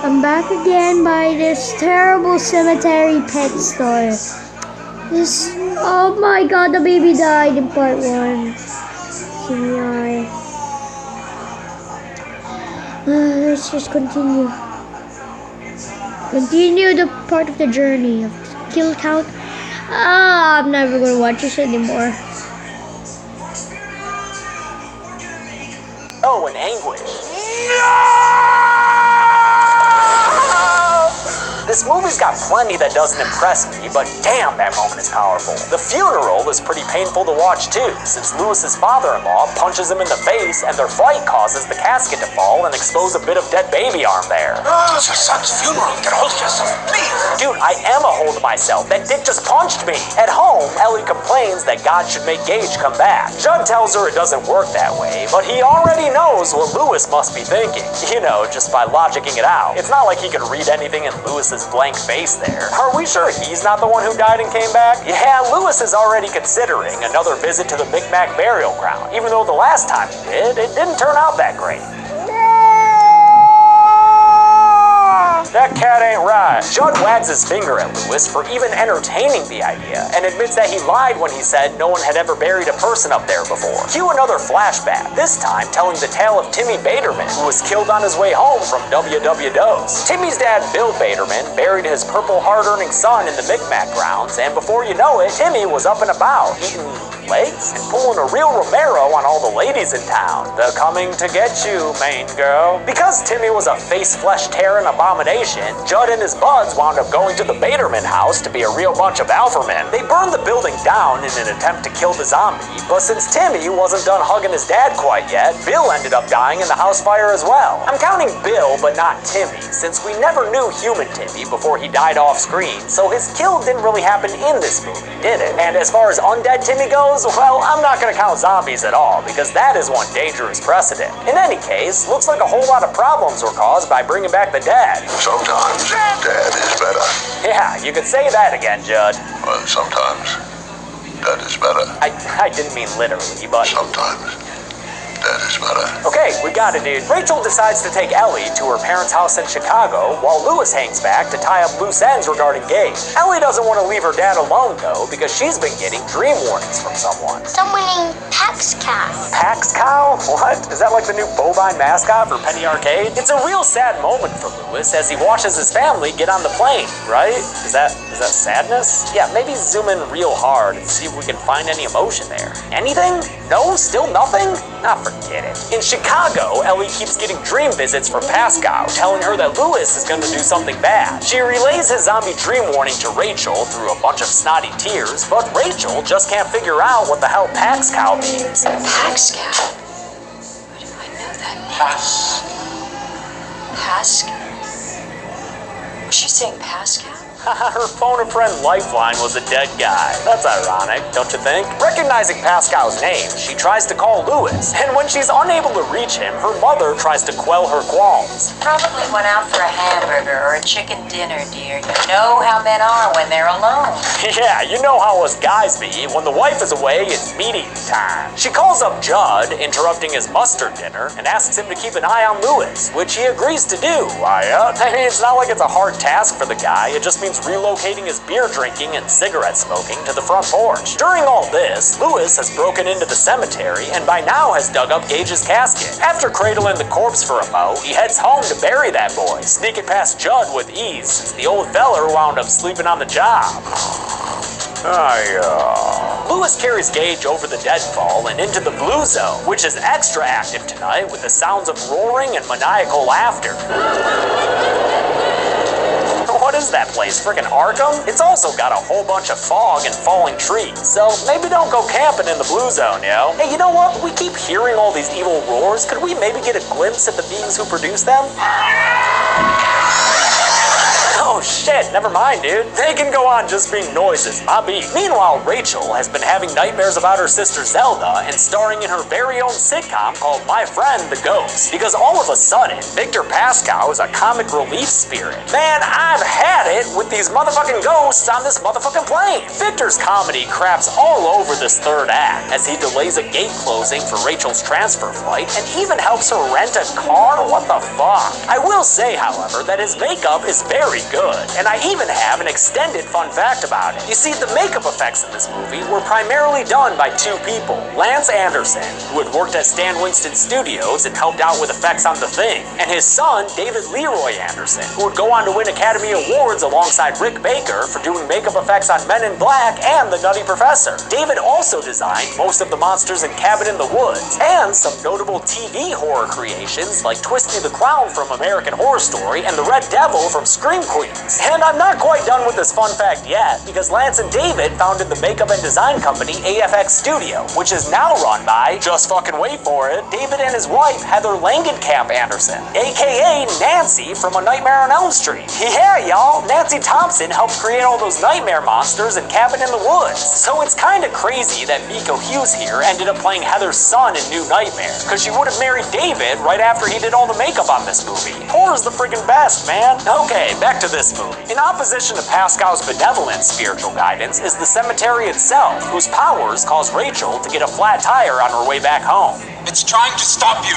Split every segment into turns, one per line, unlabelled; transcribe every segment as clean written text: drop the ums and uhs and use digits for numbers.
I'm back again by this terrible cemetery pet store. Oh my god, the baby died in part 1. Let's just continue. Continue the part of the journey of kill count. I'm never gonna watch this anymore.
Oh, in anguish. This movie's got plenty that doesn't impress me, but damn, that moment is powerful. The funeral is pretty painful to watch too, since Lewis's father-in-law punches him in the face and their fight causes the casket to fall and expose a bit of dead baby arm there.
It's your son's funeral. Get a hold of yourself, please.
Dude, I am a hold of myself. That dick just punched me. At home, Ellie complains that God should make Gage come back. Judd tells her it doesn't work that way, but he already knows what Lewis must be thinking. You know, just by logicking it out. It's not like he could read anything in Lewis's blank face there. Are we sure he's not the one who died and came back? Yeah, Lewis is already considering another visit to the Micmac burial ground, even though the last time he did, it didn't turn out that great. That cat ain't right. Judd wags his finger at Lewis for even entertaining the idea and admits that he lied when he said no one had ever buried a person up there before. Cue another flashback, this time telling the tale of Timmy Baderman, who was killed on his way home from WWDOS. Timmy's dad, Bill Baderman, buried his purple hard-earning son in the Micmac grounds, and before you know it, Timmy was up and about, eating legs and pulling a real Romero on all the ladies in town. They're coming to get you, main girl. Because Timmy was a face-flesh-tearing abomination, Judd and his buds wound up going to the Baderman house to be a real bunch of alpha men. They burned the building down in an attempt to kill the zombie, but since Timmy wasn't done hugging his dad quite yet, Bill ended up dying in the house fire as well. I'm counting Bill, but not Timmy, since we never knew human Timmy before he died off screen, so his kill didn't really happen in this movie, did it? And as far as undead Timmy goes, well, I'm not gonna count zombies at all, because that is one dangerous precedent. In any case, looks like a whole lot of problems were caused by bringing back the dead.
Sometimes dad is better.
Yeah, you could say that again, Judd.
Well, sometimes dad is better.
I didn't mean literally, but...
Sometimes dad is better.
Okay, we got it, dude. Rachel decides to take Ellie to her parents' house in Chicago, while Lewis hangs back to tie up loose ends regarding Gage. Ellie doesn't want to leave her dad alone, though, because she's been getting dream warnings from someone.
Someone named Pax Cow.
Pax Cow? What? Is that like the new bovine mascot for Penny Arcade? It's a real sad moment for Lewis as he watches his family get on the plane, right? Is that sadness? Yeah, maybe zoom in real hard and see if we can find any emotion there. Anything? No? Still nothing? Nah, forget it. In Chicago, Ellie keeps getting dream visits from Pascal, telling her that Lewis is going to do something bad. She relays his zombie dream warning to Rachel through a bunch of snotty tears, but Rachel just can't figure out what the hell Pascal means.
Pascal? Where do I know that? Pascal? Was she saying Pascal?
Her phone-a-friend lifeline was a dead guy. That's ironic, don't you think? Recognizing Pascal's name, she tries to call Lewis, and when she's unable to reach him, her mother tries to quell her qualms.
Probably went out for a hamburger or a chicken dinner, dear. You know how men are when they're alone.
Yeah, you know how us guys be. When the wife is away, it's meat eating time. She calls up Judd, interrupting his mustard dinner, and asks him to keep an eye on Lewis, which he agrees to do. I mean, it's not like it's a hard task for the guy. It just means relocating his beer drinking and cigarette smoking to the front porch. During all this, Lewis has broken into the cemetery and by now has dug up Gage's casket. After cradling the corpse for a mo, he heads home to bury that boy, sneaking past Judd with ease since the old feller wound up sleeping on the job. Lewis carries Gage over the deadfall and into the blue zone, which is extra active tonight with the sounds of roaring and maniacal laughter. What is that place? Frickin' Arkham? It's also got a whole bunch of fog and falling trees, so maybe don't go camping in the blue zone, yo. Hey, you know what? We keep hearing all these evil roars. Could we maybe get a glimpse at the beings who produce them? Oh shit, never mind, dude. They can go on just being noises, my beat. Meanwhile, Rachel has been having nightmares about her sister Zelda and starring in her very own sitcom called My Friend the Ghost. Because all of a sudden, Victor Pascow is a comic relief spirit. Man, I've had it with these motherfucking ghosts on this motherfucking plane. Victor's comedy craps all over this third act as he delays a gate closing for Rachel's transfer flight and even helps her rent a car? What the fuck? I will say, however, that his makeup is very good, and I even have an extended fun fact about it. You see, the makeup effects in this movie were primarily done by two people. Lance Anderson, who had worked at Stan Winston Studios and helped out with effects on The Thing, and his son, David Leroy Anderson, who would go on to win Academy Awards alongside Rick Baker for doing makeup effects on Men in Black and The Nutty Professor. David also designed most of the monsters in Cabin in the Woods, and some notable TV horror creations like Twisty the Clown from American Horror Story and the Red Devil from Scream Queens. And I'm not quite done with this fun fact yet, because Lance and David founded the makeup and design company AFX Studio, which is now run by, just fucking wait for it, David and his wife Heather Langenkamp Anderson, aka Nancy from A Nightmare on Elm Street. Yeah, y'all, Nancy Thompson helped create all those nightmare monsters in Cabin in the Woods. So it's kinda crazy that Miko Hughes here ended up playing Heather's son in New Nightmare, because she would have married David right after he did all the makeup on this movie. Horror's the freaking best, man. Okay, back to this movie. In opposition to Pascal's benevolent spiritual guidance is the cemetery itself, whose powers cause Rachel to get a flat tire on her way back home.
It's trying to stop you.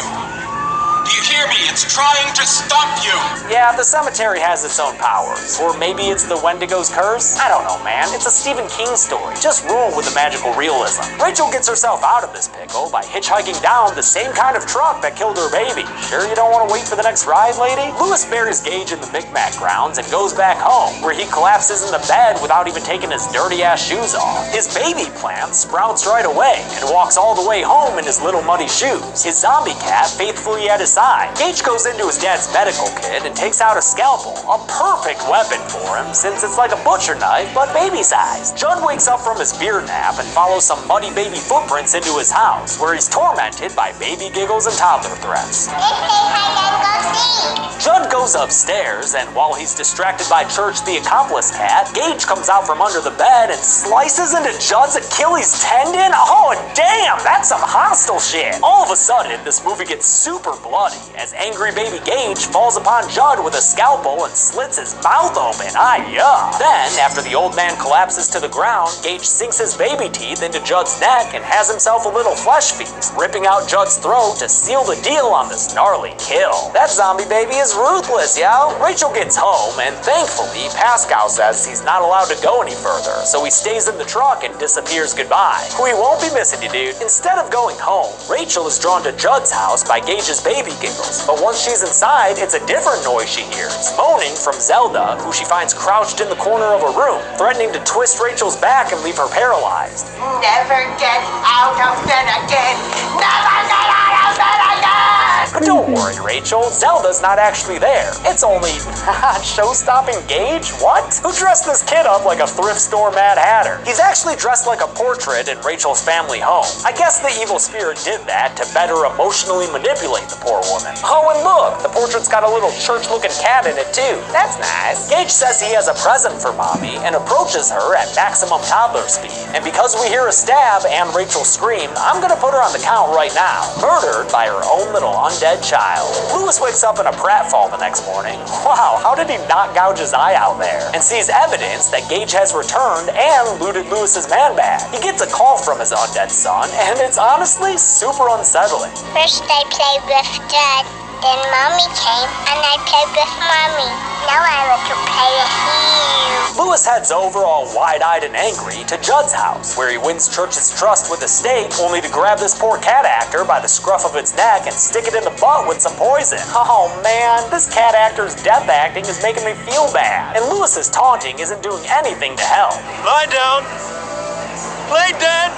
Do you hear me? It's trying to stop you.
Yeah, the cemetery has its own powers. Or maybe it's the Wendigo's curse? I don't know, man. It's a Stephen King story. Just roll with the magical realism. Rachel gets herself out of this pickle by hitchhiking down the same kind of truck that killed her baby. Sure you don't want to wait for the next ride, lady? Lewis buries Gage in the Micmac grounds and goes back home, where he collapses in the bed without even taking his dirty-ass shoes off. His baby plant sprouts right away and walks all the way home in his little muddy shoes. His zombie cat faithfully at his side. Gage goes into his dad's medical kit and takes out a scalpel, a perfect weapon for him since it's like a butcher knife but baby-sized. Judd wakes up from his beer nap and follows some muddy baby footprints into his house, where he's tormented by baby giggles and toddler threats. Judd goes upstairs, and while he's distracted by Church the accomplice cat, Gage comes out from under the bed and slices into Judd's Achilles tendon. Oh damn, that's some hostile shit. All of a sudden, this movie gets super bloody as angry baby Gage falls upon Judd with a scalpel and slits his mouth open. Yuck. Then, after the old man collapses to the ground, Gage sinks his baby teeth into Judd's neck and has himself a little flesh feast, ripping out Judd's throat to seal the deal on this gnarly kill. That zombie baby is ruthless, yo. Rachel gets home, and thankfully, Pascal says he's not allowed to go any further, so he stays in the truck and disappears goodbye. We won't be missing you, dude. Instead of going home, Rachel is drawn to Judd's house by Gage's baby giggles, but once she's inside, it's a different noise she hears, moaning from Zelda, who she finds crouched in the corner of a room, threatening to twist Rachel's back and leave her paralyzed.
Never get out of bed again. Never get out of bed again.
But don't worry, Rachel, Zelda's not actually there. It's only show-stopping Gage? What? Who dressed this kid up like a thrift store Mad Hatter? He's actually dressed like a portrait in Rachel's family home. I guess the evil spirit did that to better emotionally manipulate the poor woman. Oh, and look, the portrait's got a little church-looking cat in it too. That's nice. Gage says he has a present for Mommy and approaches her at maximum toddler speed. And because we hear a stab and Rachel scream, I'm gonna put her on the count right now. Murdered by her own little undead child. Lewis wakes up in a pratfall the next morning. Wow, how did he not gouge his eye out there? And sees evidence that Gage has returned and looted Lewis's man bag. He gets a call from his undead son, and it's honestly super unsettling.
First I played with Dad, then Mommy came, and I played with Mommy. Now I want to play with you.
Lewis heads over all wide-eyed and angry to Judd's house, where he wins Church's trust with a stake, only to grab this poor cat actor by the scruff of its neck and stick it in the butt with some poison. Oh man, this cat actor's death acting is making me feel bad, and Lewis's taunting isn't doing anything to help.
Lie down. Lay dead.